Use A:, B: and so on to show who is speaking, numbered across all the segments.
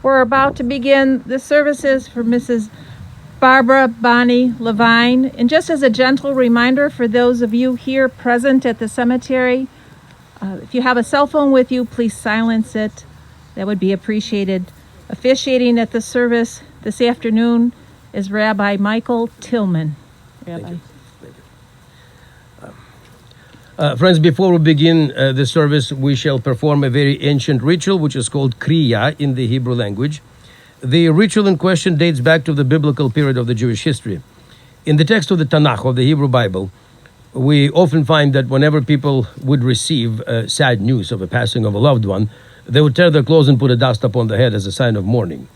A: We're about to begin the services for Mrs. Barbara Bonnie LeVine. And just as a gentle reminder for those of you here present at the cemetery, if you have a cell phone with you, please silence it. That would be appreciated. Officiating at the service this afternoon is Rabbi Michael Tillman. Rabbi.
B: Thank you. Friends, before we begin the service, we shall perform a very ancient ritual, which is called Kriya in the Hebrew language. The ritual in question dates back to the biblical period of the Jewish history. In the text of the Tanakh, of the Hebrew Bible, we often find that whenever people would receive sad news of a passing of a loved one, they would tear their clothes and put a dust upon the head as a sign of mourning.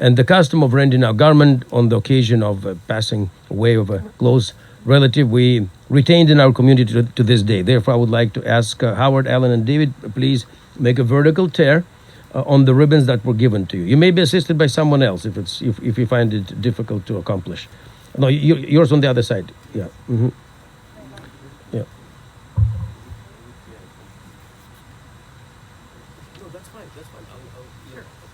B: And the custom of rending our garment on the occasion of passing away of a close relative, we retained in our community to this day. Therefore, I would like to ask Howard, Alan, and David, please make a vertical tear on the ribbons that were given to you. You may be assisted by someone else if you find it difficult to accomplish. No, yours on the other side. Yeah. Mm-hmm. Yeah. No, that's fine.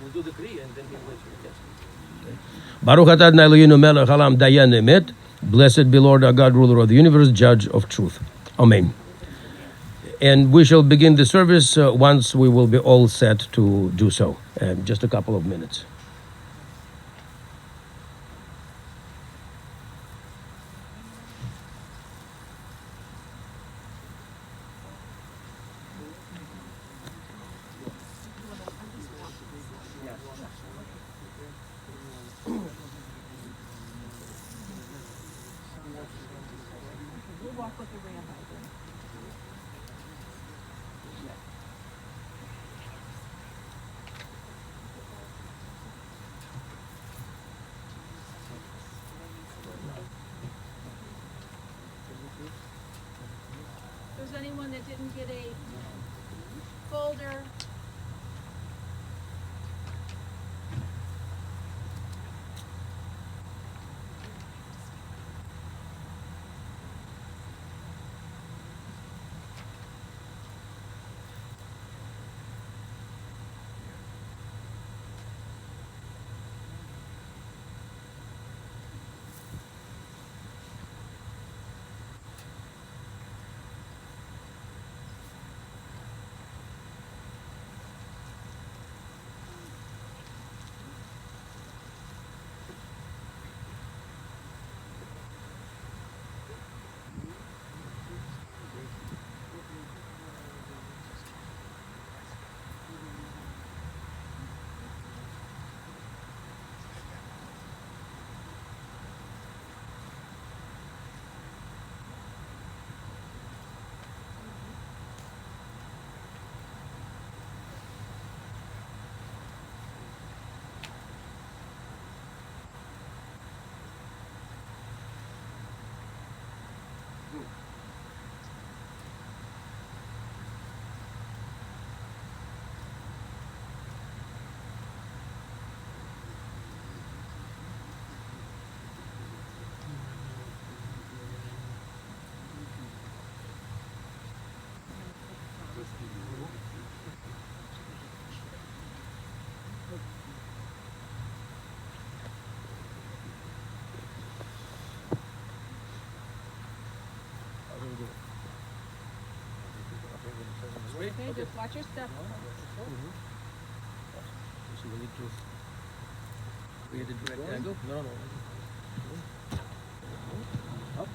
B: We'll do the Kriya and then we'll let you. Yes. Baruch atah Adonai Eloheinu melech haolam dayan emet. Blessed be Lord our God, ruler of the universe, judge of truth. Amen. And we shall begin the service once we will be all set to do so. Just a couple of minutes.
A: If there's anyone that didn't get a folder, okay, just watch your step.
B: So we need to create a direct angle? No. Up.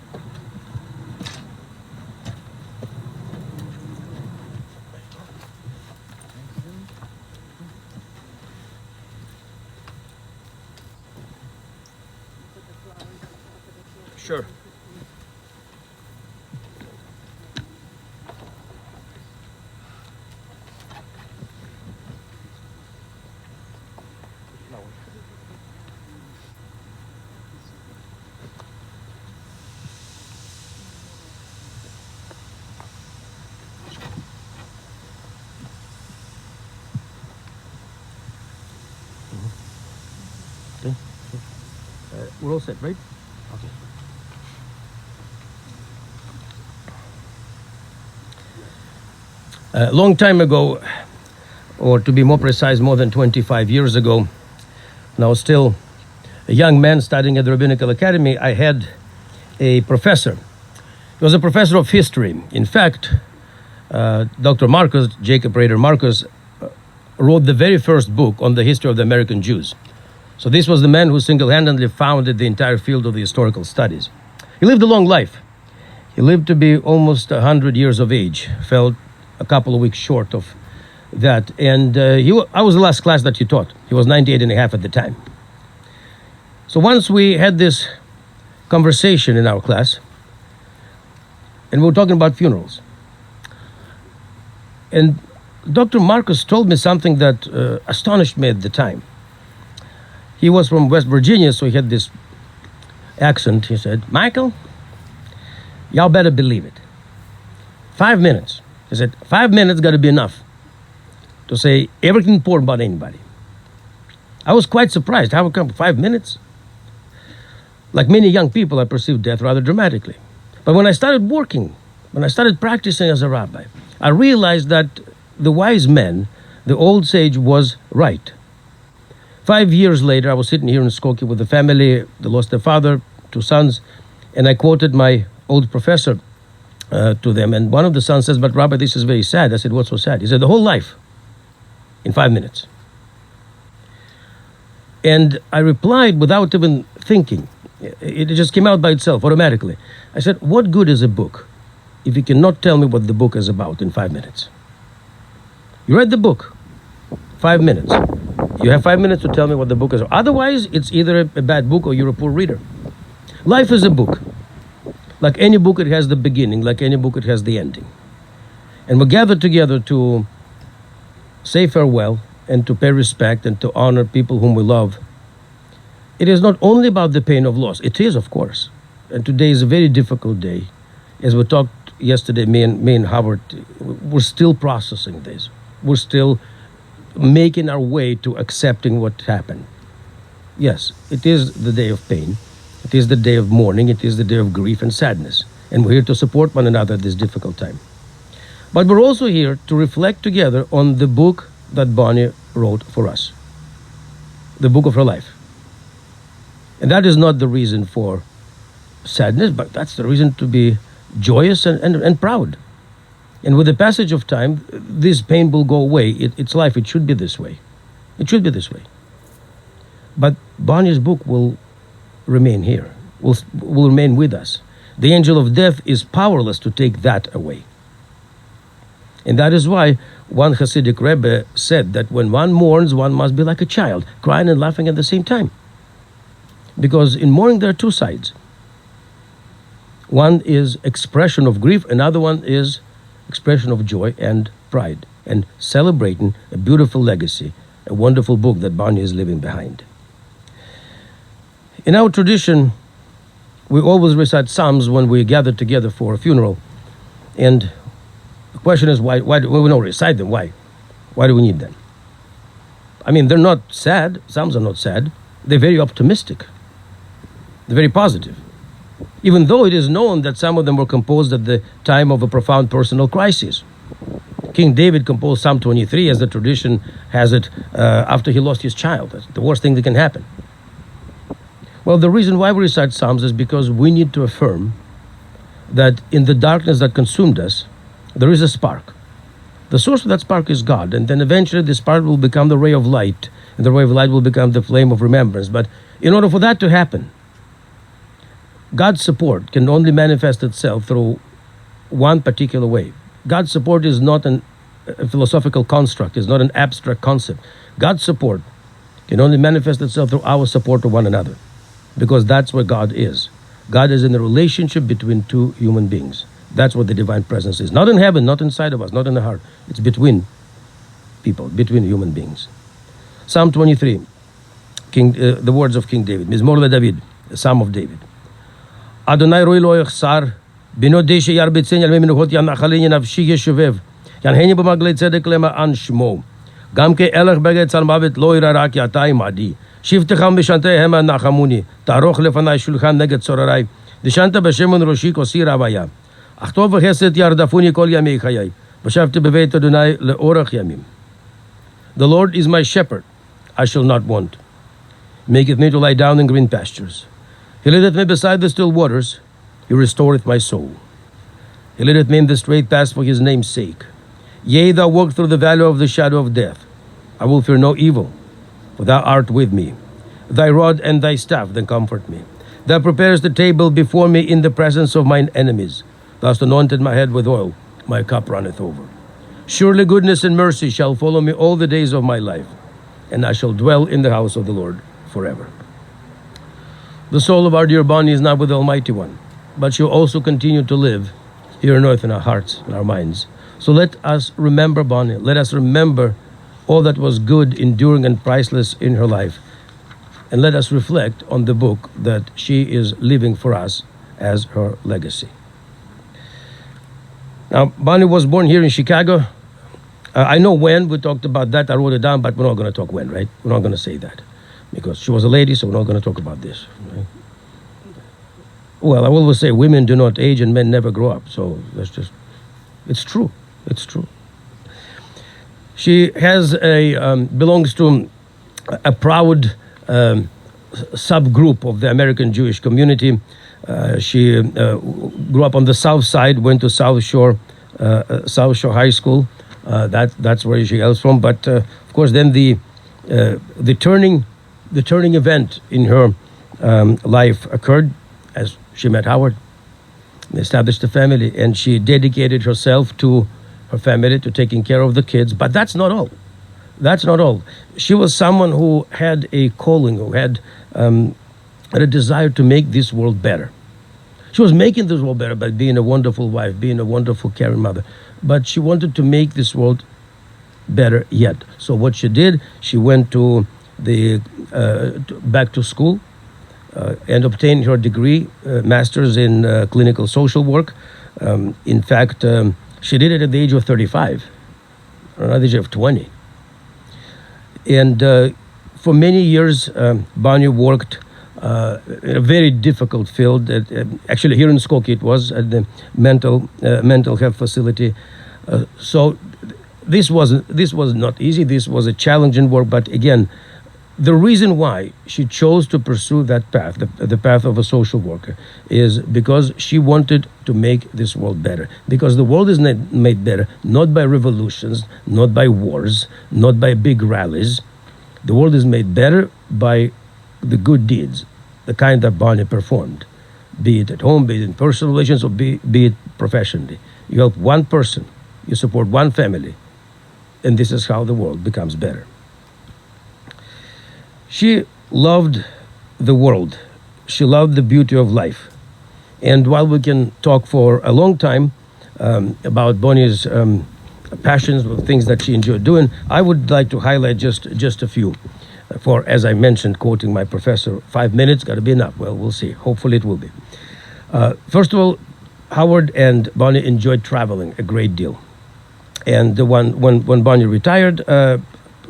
B: Sure. Okay. We're all set, right? Okay. A long time ago, or to be more precise, more than 25 years ago, when I was still a young man studying at the Rabbinical Academy, I had a professor. He was a professor of history. In fact, Dr. Marcus, Jacob Rader Marcus, wrote the very first book on the history of the American Jews. So this was the man who single-handedly founded the entire field of the historical studies. He lived a long life. He lived to be almost 100 years of age, fell a couple of weeks short of that. And I was the last class that he taught. He was 98 and a half at the time. So once we had this conversation in our class, and we were talking about funerals. And Dr. Marcus told me something that astonished me at the time. He was from West Virginia, so he had this accent. He said, "Michael, y'all better believe it. 5 minutes." He said, 5 minutes got to be enough to say everything important about anybody. I was quite surprised. How come 5 minutes? Like many young people, I perceived death rather dramatically. But when I started working, when I started practicing as a rabbi, I realized that the wise man, the old sage, was right. 5 years later, I was sitting here in Skokie with the family. They lost their father, 2 sons, and I quoted my old professor to them. And one of the sons says, "But Rabbi, this is very sad." I said, "What's so sad?" He said, "The whole life in 5 minutes." And I replied without even thinking. It just came out by itself, automatically. I said, "What good is a book if you cannot tell me what the book is about in 5 minutes? You read the book, 5 minutes. You have 5 minutes to tell me what the book is. Otherwise, it's either a bad book or you're a poor reader." Life is a book. Like any book, it has the beginning. Like any book, it has the ending. And we gather together to say farewell and to pay respect and to honor people whom we love. It is not only about the pain of loss. It is, of course. And today is a very difficult day. As we talked yesterday, me and Howard, we're still processing this. We're still making our way to accepting what happened. Yes, it is the day of pain. It is the day of mourning. It is the day of grief and sadness. And we're here to support one another at this difficult time. But we're also here to reflect together on the book that Bonnie wrote for us. The book of her life. And that is not the reason for sadness, but that's the reason to be joyous and proud. And with the passage of time, this pain will go away. It's life. It should be this way. It should be this way. But Bonnie's book will remain here, will remain with us. The angel of death is powerless to take that away. And that is why one Hasidic Rebbe said that when one mourns, one must be like a child, crying and laughing at the same time. Because in mourning, there are 2 sides. One is expression of grief, another one is expression of joy and pride, and celebrating a beautiful legacy, a wonderful book that Bonnie is leaving behind. In our tradition, we always recite Psalms when we gather together for a funeral. And the question is, why do we don't recite them? Why? Why do we need them? I mean, they're not sad. Psalms are not sad. They're very optimistic. They're very positive. Even though it is known that some of them were composed at the time of a profound personal crisis. King David composed Psalm 23, as the tradition has it, after he lost his child. That's the worst thing that can happen. Well, the reason why we recite Psalms is because we need to affirm that in the darkness that consumed us, there is a spark. The source of that spark is God, and then eventually the spark will become the ray of light, and the ray of light will become the flame of remembrance. But in order for that to happen, God's support can only manifest itself through one particular way. God's support is not a philosophical construct, it's not an abstract concept. God's support can only manifest itself through our support of one another, because that's where God is. God is in the relationship between 2 human beings. That's what the divine presence is. Not in heaven, not inside of us, not in the heart. It's between people, between human beings. Psalm 23, the words of King David. Mizmor LeDavid, the Psalm of David. Adonai roi lo yachsar, bino deshe yar betzen yal menuchot yan achalin nafshi yeshuvev, yan heni b'maglei tzedek lema'an shmo. Gam ke elach beged tzal mavet lo irarak yatai madi. Shivtecham b'shantei hema nachamuni, taroch lefanai shulchan neged sorarai, deshanta b'shemon roshi kosi ravaya. Achtov v'chesed yardafuni kol yamei chayai, v'shavte b'veit Adonai le'orach yamim. The Lord is my shepherd, I shall not want. maketh me to lie down in green pastures. He leadeth me beside the still waters. He restoreth my soul. He leadeth me in the straight paths for his name's sake. Yea, thou walk through the valley of the shadow of death, I will fear no evil, for thou art with me. Thy rod and thy staff, they comfort me. Thou preparest the table before me in the presence of mine enemies. Thou hast anointed my head with oil, my cup runneth over. Surely goodness and mercy shall follow me all the days of my life, and I shall dwell in the house of the Lord forever. The soul of our dear Bonnie is not with the Almighty One, but she'll also continue to live here on earth in our hearts and our minds. So let us remember Bonnie. Let us remember all that was good, enduring, and priceless in her life. And let us reflect on the book that she is leaving for us as her legacy. Now, Bonnie was born here in Chicago. I know when. We talked about that. I wrote it down, but we're not going to talk when, right? We're not going to say that. Because she was a lady, so we're not going to talk about this. Right? Well, I always say women do not age and men never grow up. So that's just, it's true. It's true. She has belongs to a proud subgroup of the American Jewish community. She grew up on the South Side, went to South Shore High School. That's where she hails from. But of course, then the turning event in her life occurred as she met Howard, and established a family, and she dedicated herself to her family, to taking care of the kids. But that's not all. That's not all. She was someone who had a calling, who had a desire to make this world better. She was making this world better by being a wonderful wife, being a wonderful caring mother. But she wanted to make this world better yet. So what she did, she went to back to school and obtained her degree, master's in clinical social work. In fact, she did it at the age of 35, or at the age of 20. And for many years, Bonnie worked in a very difficult field. Actually, here in Skokie, it was at the mental health facility. So this was not easy. This was a challenging work. But again, the reason why she chose to pursue that path, the path of a social worker, is because she wanted to make this world better. Because the world is made better not by revolutions, not by wars, not by big rallies. The world is made better by the good deeds, the kind that Bonnie performed, be it at home, be it in personal relations, or be it professionally. You help one person, you support one family, and this is how the world becomes better. She loved the world. She loved the beauty of life. And while we can talk for a long time about Bonnie's passions, the things that she enjoyed doing, I would like to highlight just a few. For, as I mentioned, quoting my professor, 5 minutes, got to be enough. Well, we'll see. Hopefully it will be. First of all, Howard and Bonnie enjoyed traveling a great deal. And when Bonnie retired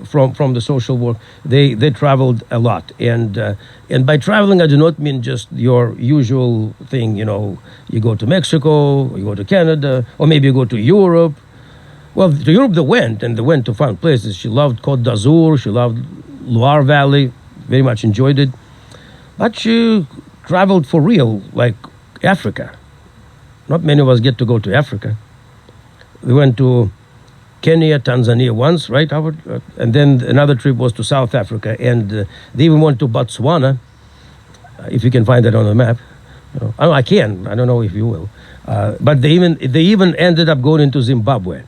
B: from the social work, they traveled a lot. And by traveling, I do not mean just your usual thing, you go to Mexico, you go to Canada, or maybe you go to Europe. Well, to Europe they went to fun places. She loved Côte d'Azur, she loved Loire Valley, very much enjoyed it. But she traveled for real, like Africa. Not many of us get to go to Africa. We went to Kenya, Tanzania once, right, Howard? And then another trip was to South Africa, and they even went to Botswana, if you can find that on the map. I can. I don't know if you will. But they even ended up going into Zimbabwe.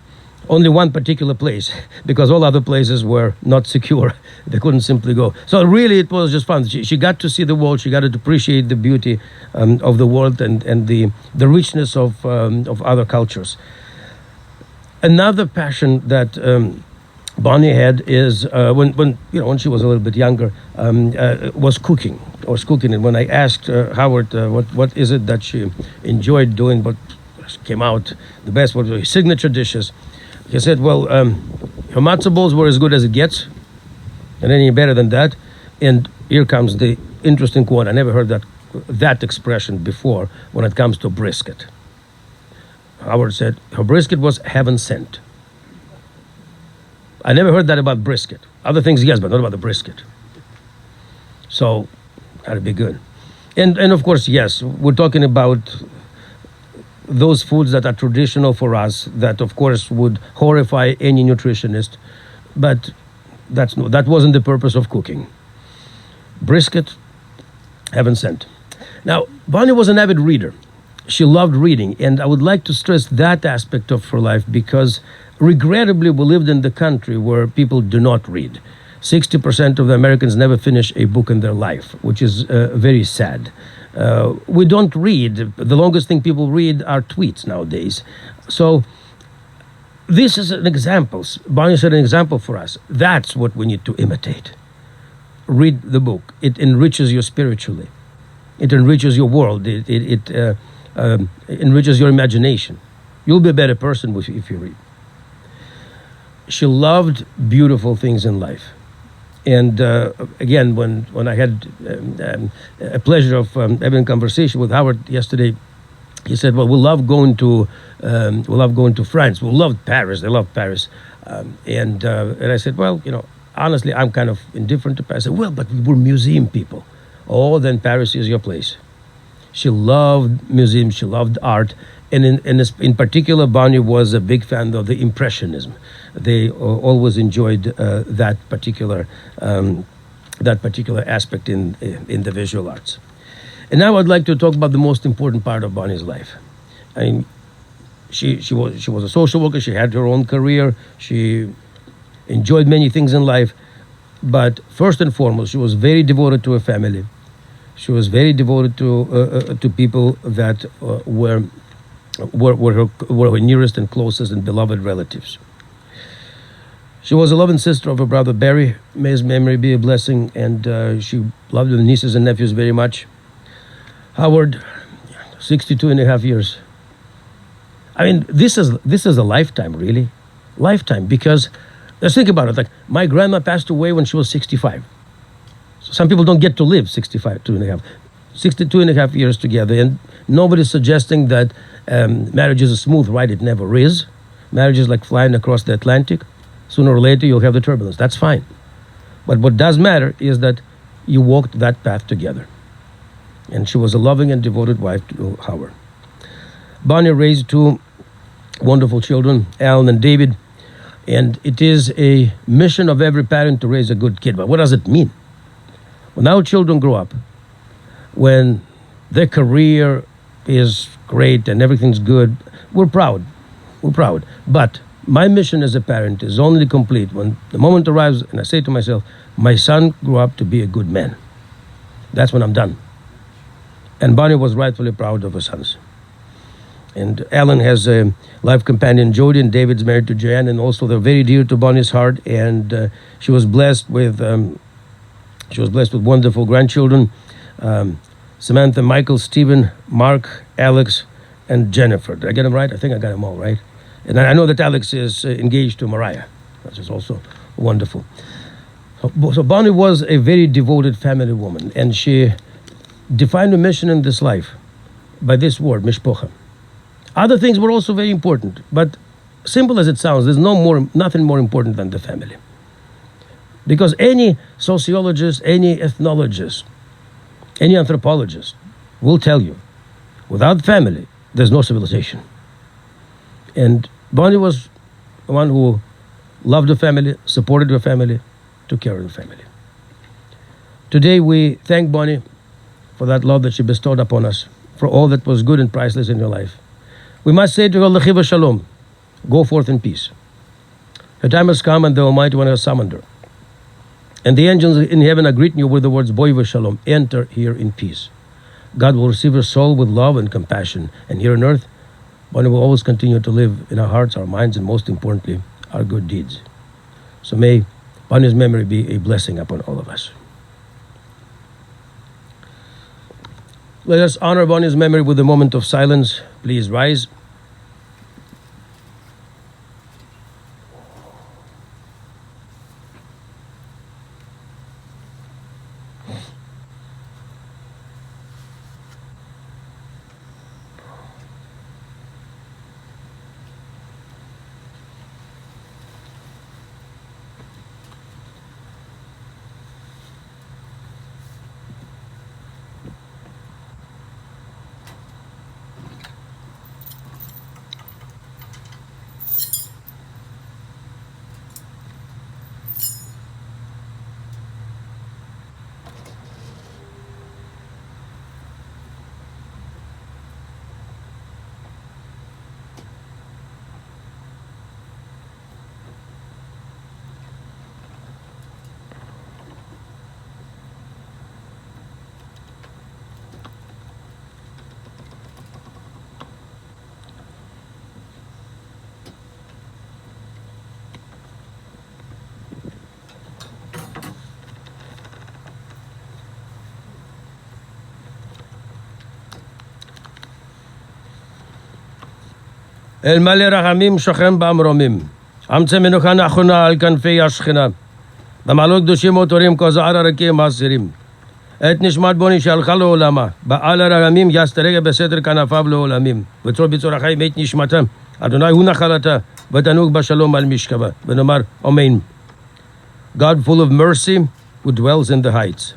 B: Only one particular place, because all other places were not secure. They couldn't simply go. So really, it was just fun. She got to see the world. She got to appreciate the beauty of the world and the richness of other cultures. Another passion that Bonnie had is when she was a little bit younger, was cooking. And when I asked Howard what is it that she enjoyed doing, what came out the best, what were her signature dishes, he said, well, her matzo balls were as good as it gets, and any better than that. And here comes the interesting quote. I never heard that expression before when it comes to brisket. Howard said, her brisket was heaven sent. I never heard that about brisket. Other things, yes, but not about the brisket. So that'd be good. And of course, yes, we're talking about those foods that are traditional for us that of course would horrify any nutritionist, but that wasn't the purpose of cooking. Brisket, heaven sent. Now, Bonnie was an avid reader. She loved reading, and I would like to stress that aspect of her life because regrettably we lived in the country where people do not read. 60% of the Americans never finish a book in their life, which is very sad. We don't read. The longest thing people read are tweets nowadays. So this is an example. Bonnie set an example for us. That's what we need to imitate. Read the book. It enriches you spiritually. It enriches your world. It enriches your imagination. You'll be a better person if you read. She loved beautiful things in life. And again, when I had a pleasure of having a conversation with Howard yesterday, he said, "Well, we love going to France. We love Paris. They love Paris." And I said, "Well, honestly, I'm kind of indifferent to Paris." I said, "Well, but we're museum people." "Oh, then Paris is your place." She loved museums. She loved art. And in particular, Bonnie was a big fan of the Impressionism. They always enjoyed that particular aspect in the visual arts. And now I'd like to talk about the most important part of Bonnie's life. I mean, she was a social worker. She had her own career. She enjoyed many things in life, but first and foremost, she was very devoted to her family. She was very devoted to people that were her nearest and closest and beloved relatives. She was a loving sister of her brother Barry. May his memory be a blessing, and she loved her nieces and nephews very much. Howard, 62 and a half years. I mean, this is a lifetime, really. Lifetime, because let's think about it. Like, my grandma passed away when she was 65. So some people don't get to live 62 and a half years together, and nobody's suggesting that marriage is a smooth ride. It never is. Marriage is like flying across the Atlantic. Sooner or later, you'll have the turbulence. That's fine. But what does matter is that you walked that path together. And she was a loving and devoted wife to Howard. Bonnie raised two wonderful children, Alan and David. And it is a mission of every parent to raise a good kid. But what does it mean? When our children grow up, when their career is great and everything's good, we're proud. We're proud. But my mission as a parent is only complete when the moment arrives and I say to myself, my son grew up to be a good man. That's when I'm done. And Bonnie was rightfully proud of her sons. And Alan has a life companion, Jody, and David's married to Joanne, and also they're very dear to Bonnie's heart. And she was blessed with wonderful grandchildren: Samantha, Michael, Stephen, Mark, Alex, and Jennifer. Did I get them right? I think I got them all right. And I know that Alex is engaged to Mariah, which is also wonderful. So Bonnie was a very devoted family woman, and she defined her mission in this life by this word, mishpocha. Other things were also very important, but simple as it sounds, there's nothing more important than the family. Because any sociologist, any ethnologist, any anthropologist will tell you, without family, there's no civilization. And Bonnie was the one who loved her family, supported her family, took care of her family. Today we thank Bonnie for that love that she bestowed upon us, for all that was good and priceless in her life. We must say to her, Lechiva Shalom, go forth in peace. Her time has come and the Almighty One has summoned her. And the angels in heaven are greeting you with the words, Boiva Shalom, enter here in peace. God will receive her soul with love and compassion. And here on earth, Bonnie will always continue to live in our hearts, our minds, and most importantly, our good deeds. So may Bonnie's memory be a blessing upon all of us. Let us honor Bonnie's memory with a moment of silence. Please rise. אל מלא רחמים שוכן במרומים. אמצא מנוחה נכונה על כנפי השכינה. במעלות קדושים אותורים כזער הרקיעים האסירים. את נשמת בוני שהלכה לעולמה. בעל הרחמים יסתרג בסתר כנפיו לעולמים. וצור בצור החיים את נשמתה. אדוני הוא נחלתה. ותנוג בשלום על משכבה. ונאמר אמן. God full of mercy, who dwells in the heights,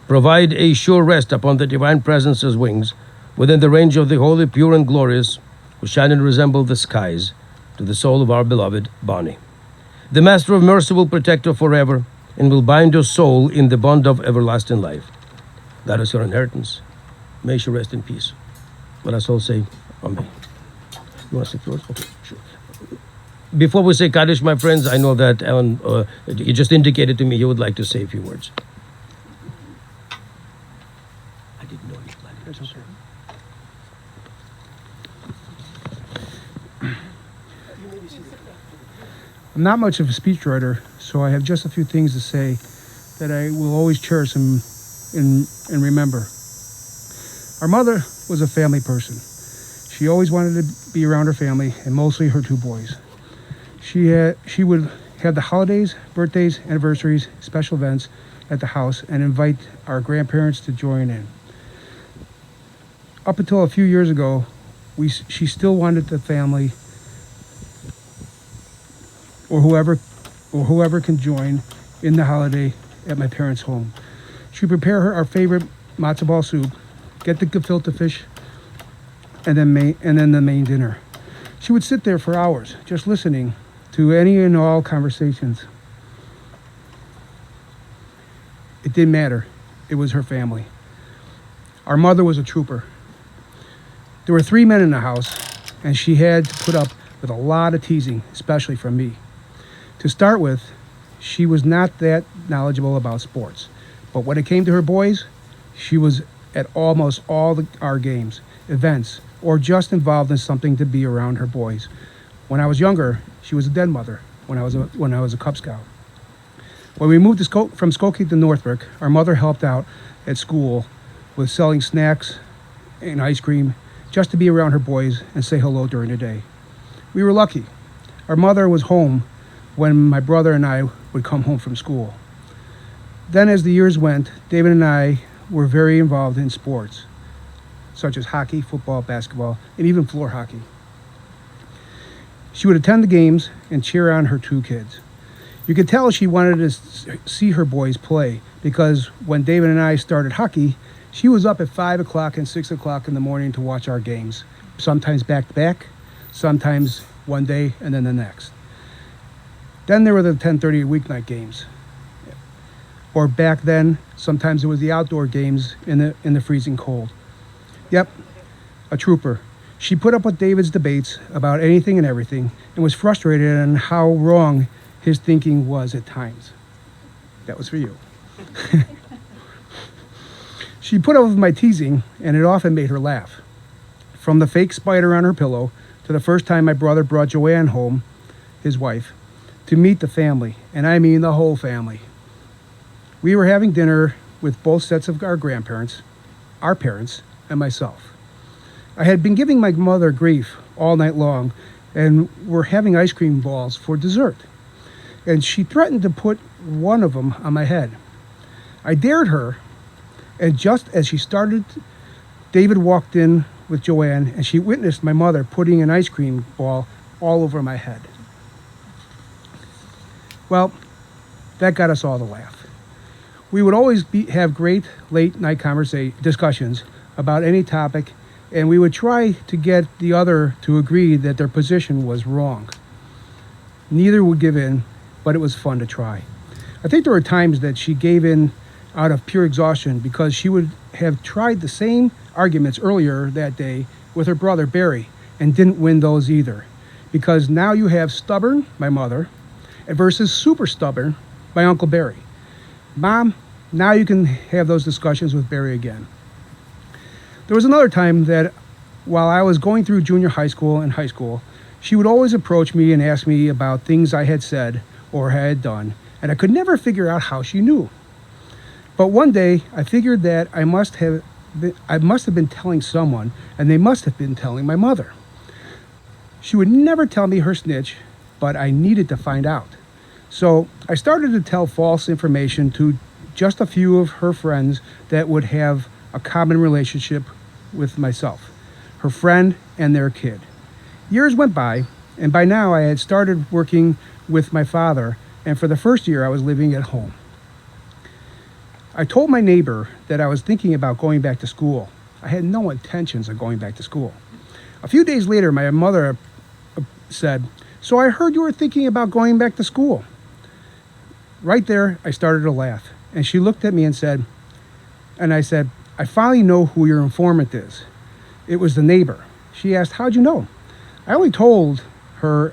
B: provide a sure rest upon the divine presence's wings, within the range of the holy, pure, and glorious, who shine and resemble the skies, to the soul of our beloved Bonnie. The Master of mercy will protect her forever, and will bind her soul in the bond of everlasting life. That is her inheritance. May she rest in peace. Let us all say Amen. You want to say yours? Okay, sure. Before we say Kaddish, my friends, I know that Alan, he just indicated to me he would like to say a few words. I didn't know you planned it.
C: I'm not much of a speechwriter, so I have just a few things to say that I will always cherish and remember. Our mother was a family person. She always wanted to be around her family, and mostly her two boys. She would have the holidays, birthdays, anniversaries, special events at the house and invite our grandparents to join in. Up until a few years ago, she still wanted the family or whoever can join in the holiday at my parents' home. She would prepare our favorite matzo ball soup, get the gefilte fish, and then the main dinner. She would sit there for hours just listening to any and all conversations. It didn't matter. It was her family. Our mother was a trooper. There were 3 men in the house, and she had to put up with a lot of teasing, especially from me. To start with, she was not that knowledgeable about sports. But when it came to her boys, she was at almost all our games, events, or just involved in something to be around her boys. When I was younger, she was a den mother when I was a Cub Scout. When we moved from Skokie to Northbrook, our mother helped out at school with selling snacks and ice cream just to be around her boys and say hello during the day. We were lucky. Our mother was home when my brother and I would come home from school. Then as the years went, David and I were very involved in sports, such as hockey, football, basketball, and even floor hockey. She would attend the games and cheer on her two kids. You could tell she wanted to see her boys play because when David and I started hockey, she was up at 5 o'clock and 6 o'clock in the morning to watch our games, sometimes back to back, sometimes one day and then the next. Then there were the 10:30 weeknight games. Or back then, sometimes it was the outdoor games in the freezing cold. Yep, a trooper. She put up with David's debates about anything and everything and was frustrated on how wrong his thinking was at times. That was for you. She put up with my teasing, and it often made her laugh. From the fake spider on her pillow to the first time my brother brought Joanne home, his wife, to meet the family, and I mean the whole family. We were having dinner with both sets of our grandparents, our parents, and myself. I had been giving my mother grief all night long and were having ice cream balls for dessert. And she threatened to put one of them on my head. I dared her, and just as she started, David walked in with Joanne, and she witnessed my mother putting an ice cream ball all over my head. Well, that got us all to laugh. We would always have great late night discussions about any topic, and we would try to get the other to agree that their position was wrong. Neither would give in, but it was fun to try. I think there were times that she gave in out of pure exhaustion because she would have tried the same arguments earlier that day with her brother Barry and didn't win those either. Because now you have stubborn, my mother, versus super stubborn, my Uncle Barry. Mom, now you can have those discussions with Barry again. There was another time that while I was going through junior high school and high school, she would always approach me and ask me about things I had said or had done, and I could never figure out how she knew. But one day, I figured that I must have been telling someone, and they must have been telling my mother. She would never tell me her snitch, but I needed to find out. So I started to tell false information to just a few of her friends that would have a common relationship with myself, her friend and their kid. Years went by, and by now I had started working with my father, and for the first year I was living at home. I told my neighbor that I was thinking about going back to school. I had no intentions of going back to school. A few days later, my mother said, "So I heard you were thinking about going back to school." Right there, I started to laugh, and she looked at me and I said, "I finally know who your informant is." It was the neighbor. She asked, "How'd you know?" I only told her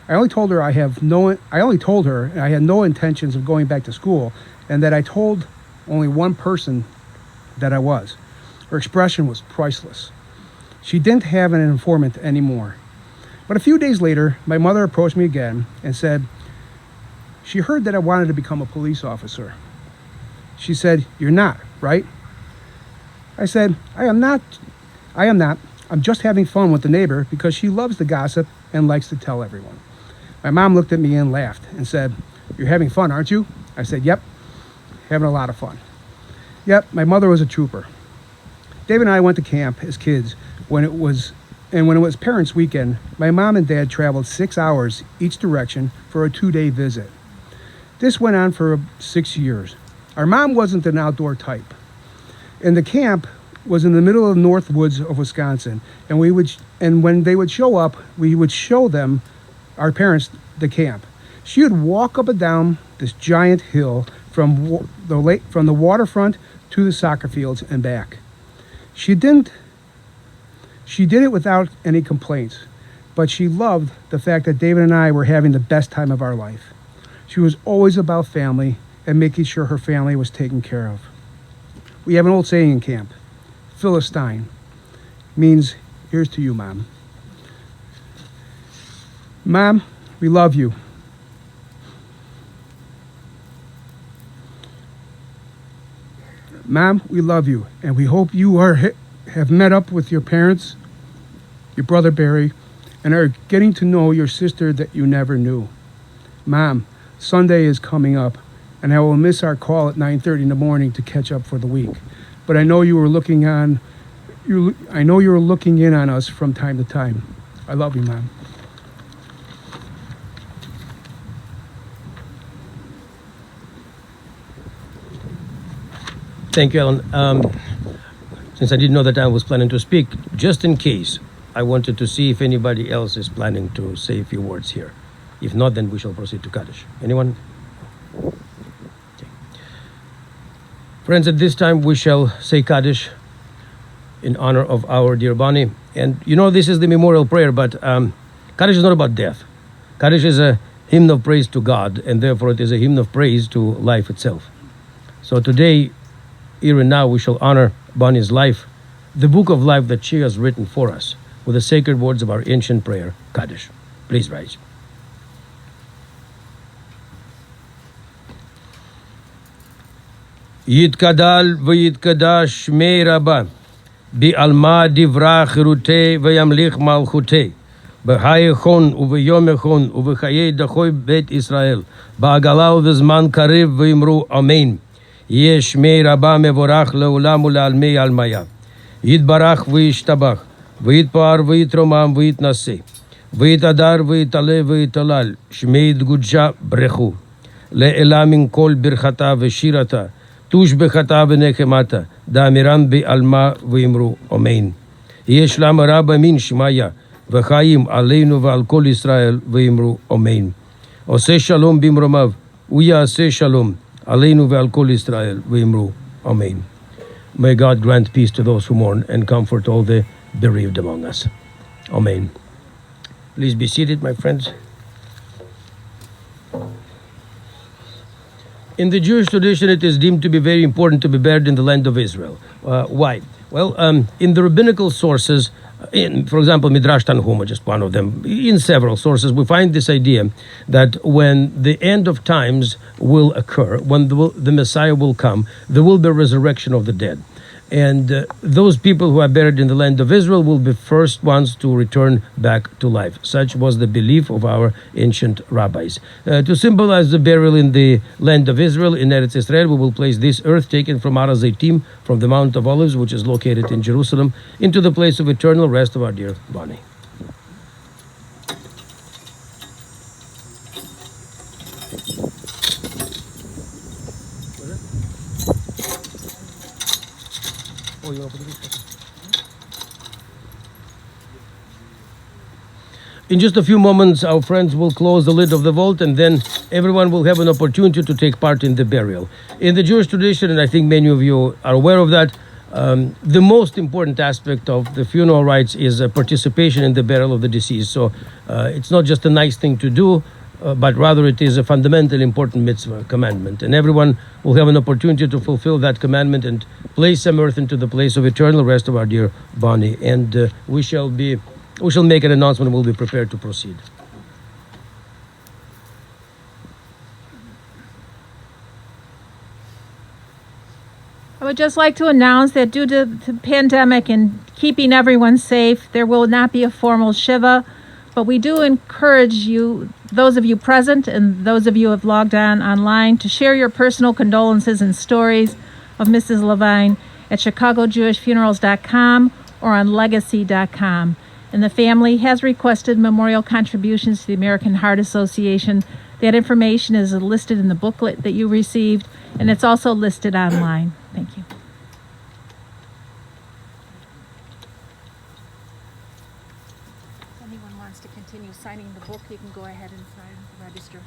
C: I had no intentions of going back to school, and that I told only one person that I was. Her expression was priceless. She didn't have an informant anymore. But a few days later, my mother approached me again and said she heard that I wanted to become a police officer. She said, "You're not, right?" I said, I am not. I'm just having fun with the neighbor because she loves to gossip and likes to tell everyone." My mom looked at me and laughed and said, "You're having fun, aren't you?" I said, "Yep, having a lot of fun." Yep, my mother was a trooper. Dave and I went to camp as kids when it was parents' weekend. My mom and dad traveled 6 hours each direction for a 2-day visit. This went on for 6 years. Our mom wasn't an outdoor type. And the camp was in the middle of the north woods of Wisconsin. And when they would show up, we would show them, our parents, the camp. She would walk up and down this giant hill from the waterfront to the soccer fields and back. She did it without any complaints, but she loved the fact that David and I were having the best time of our life. She was always about family and making sure her family was taken care of. We have an old saying in camp, Philistine, means, "Here's to you, Mom." Mom, we love you. Mom, we love you, and we hope you have met up with your parents, your brother Barry, and are getting to know your sister that you never knew. Mom, Sunday is coming up, and I will miss our call at 9:30 in the morning to catch up for the week. But I know you were looking in on us from time to time. I love you, Mom.
B: Thank you, Alan. Since I didn't know that I was planning to speak, just in case, I wanted to see if anybody else is planning to say a few words here. If not, then we shall proceed to Kaddish. Anyone? Okay. Friends, at this time we shall say Kaddish in honor of our dear Bonnie. And you know, this is the memorial prayer, but Kaddish is not about death. Kaddish is a hymn of praise to God, and therefore it is a hymn of praise to life itself. So today, here and now, we shall honor Bonnie's life, the book of life that she has written for us, with the sacred words of our ancient prayer, Kaddish. Please rise. Yitkadal v'yitkadash shmei rabba, bi'alma divra chirutei v'yamlich malchutei, b'chai echon u'v'yom echon u'v'chayei dachoy bet Israel, ba'agala u'v'zman karev v'imru amen. יש שמי רבה מבורך לעולם ולעלמי עלמיה. יתברך וישתבח, ויתפאר ויתרומם ויתנשא, ויתהדר ויתעלה ויתהלל, שמי יתגודשה ברכו. לעילה מן כל ברכתה ושירתה, תושבחתה ונחמתה, דאמירן בעלמה ואמרו אמן. יש למה רבה מן שמיה, וחיים עלינו ועל כל ישראל ואמרו אמן. עושה שלום במרומיו, הוא יעשה שלום. Aleinu ve'al kol Israel ve'imru. Amen. May God grant peace to those who mourn and comfort all the bereaved among us. Amen. Please be seated, my friends. In the Jewish tradition, it is deemed to be very important to be buried in the land of Israel. Why? Well, in the rabbinical sources, for example, Midrash Tanhuma, just one of them, in several sources, we find this idea that when the end of times will occur, when the Messiah will come, there will be a resurrection of the dead. And those people who are buried in the land of Israel will be first ones to return back to life. Such was the belief of our ancient rabbis. To symbolize the burial in the land of Israel, in Eretz Israel, we will place this earth taken from Har HaZeitim, from the Mount of Olives, which is located in Jerusalem, into the place of eternal rest of our dear Bonnie. In just a few moments, our friends will close the lid of the vault, and then everyone will have an opportunity to take part in the burial. In the Jewish tradition, and I think many of you are aware of that, the most important aspect of the funeral rites is participation in the burial of the deceased. So it's not just a nice thing to do, but rather it is a fundamental important mitzvah, commandment. And everyone will have an opportunity to fulfill that commandment and place some earth into the place of eternal rest of our dear Bonnie. And we shall make an announcement and we'll be prepared to proceed.
A: I would just like to announce that due to the pandemic and keeping everyone safe, there will not be a formal Shiva, but we do encourage you, those of you present and those of you who have logged on online, to share your personal condolences and stories of Mrs. LeVine at ChicagoJewishFunerals.com or on Legacy.com. And the family has requested memorial contributions to the American Heart Association. That information is listed in the booklet that you received, and it's also listed online. Thank you. If anyone wants to continue signing the book, you can go ahead and sign the register.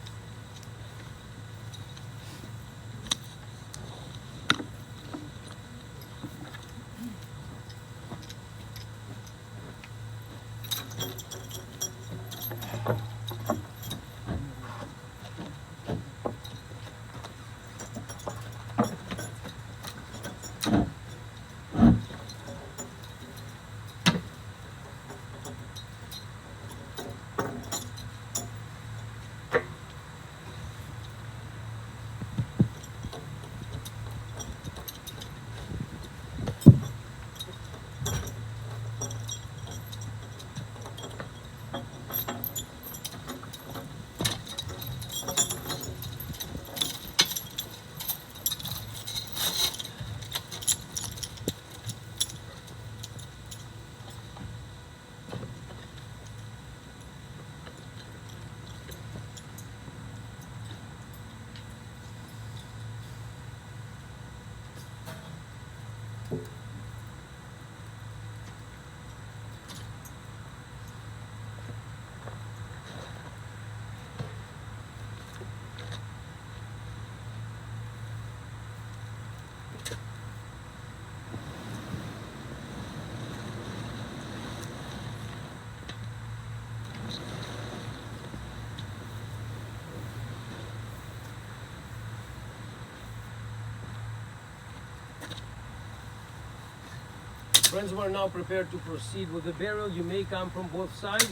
B: Friends, we are now prepared to proceed with the burial. You may come from both sides.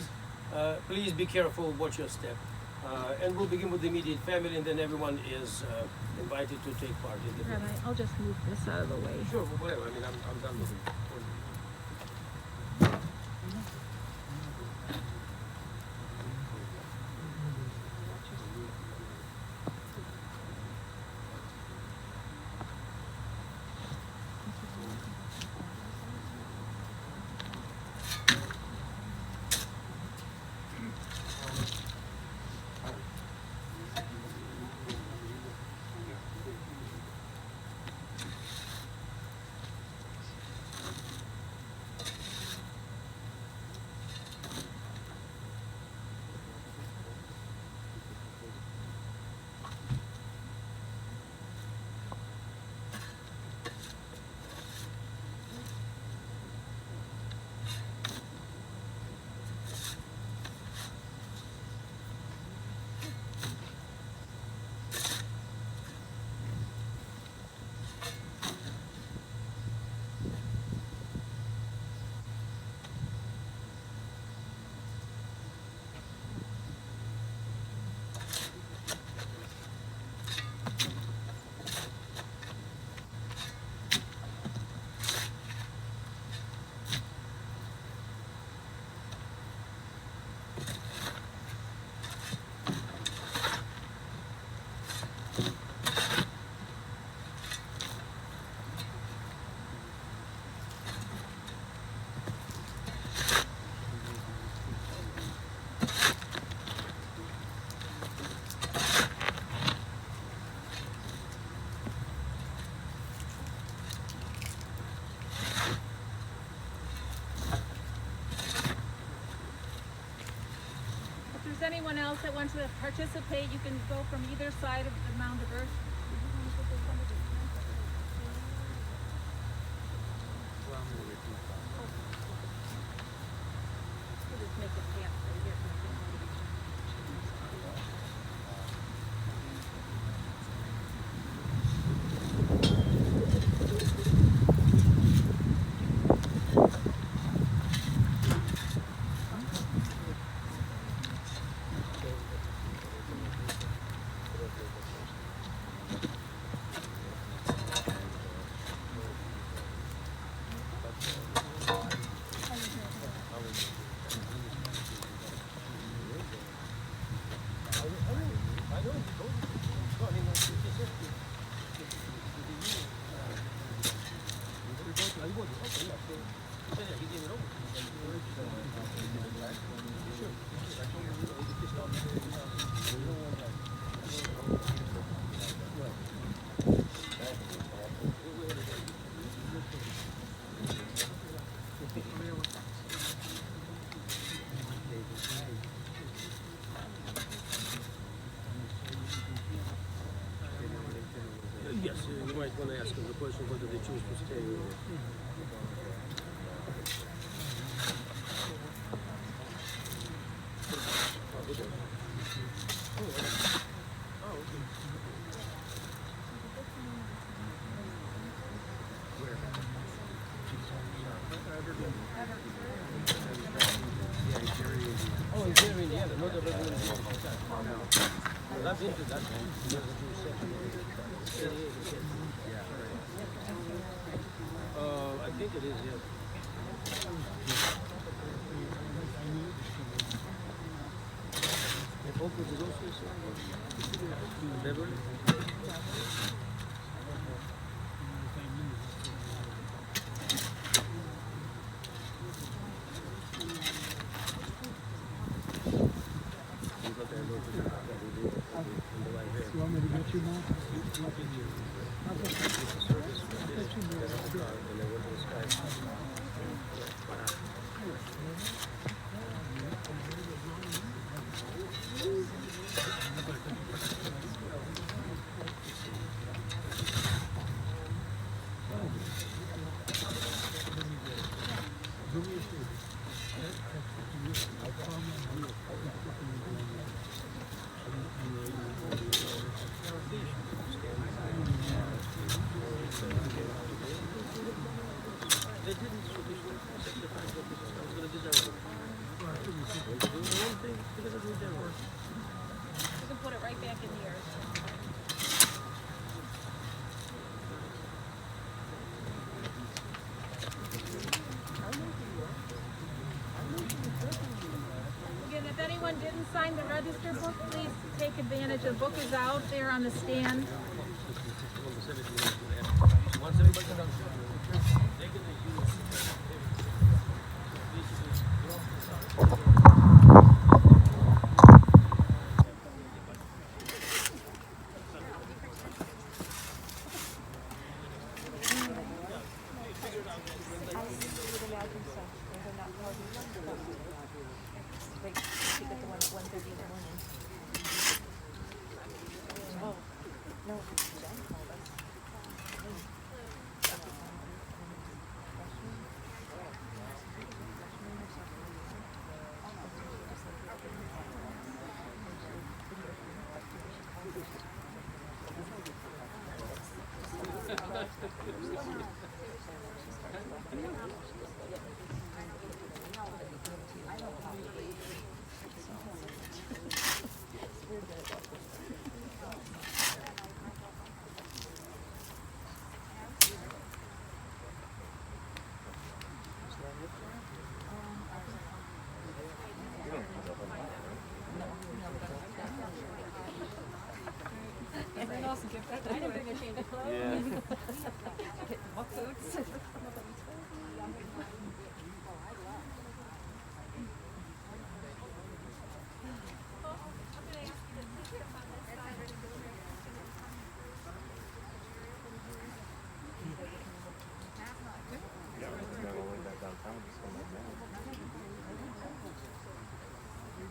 B: Please be careful, watch your step. And we'll begin with the immediate family, and then everyone is invited to take part in the burial.
A: Rabbi, I'll just move this out of the way.
B: Sure, whatever. I mean, I'm done with it.
A: there's anyone else that wants to participate, you can go from either side of the mound of earth. We'll just make it dance right here.
B: Yes, you might want to ask them the question whether they choose to stay or Oh, in Gary, Indiana, not the regular Indiana. Well, that's into that. I think it is, yes. And Oakwood is also Beverly.
C: You want me to get you more?
A: You can put it right back in the earth. Again, if anyone didn't sign the register book, please take advantage. The book is out there on the stand.
B: Once everybody comes down, take it.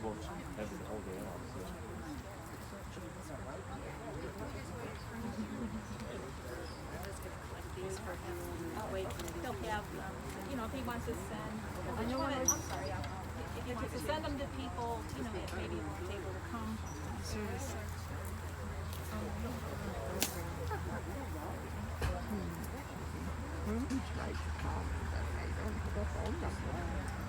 A: He'll have, if he wants to send, I'm sorry, if he wants to send them to people, that maybe won't be able to come. Service.
D: He tried to call me, but I don't have a phone number.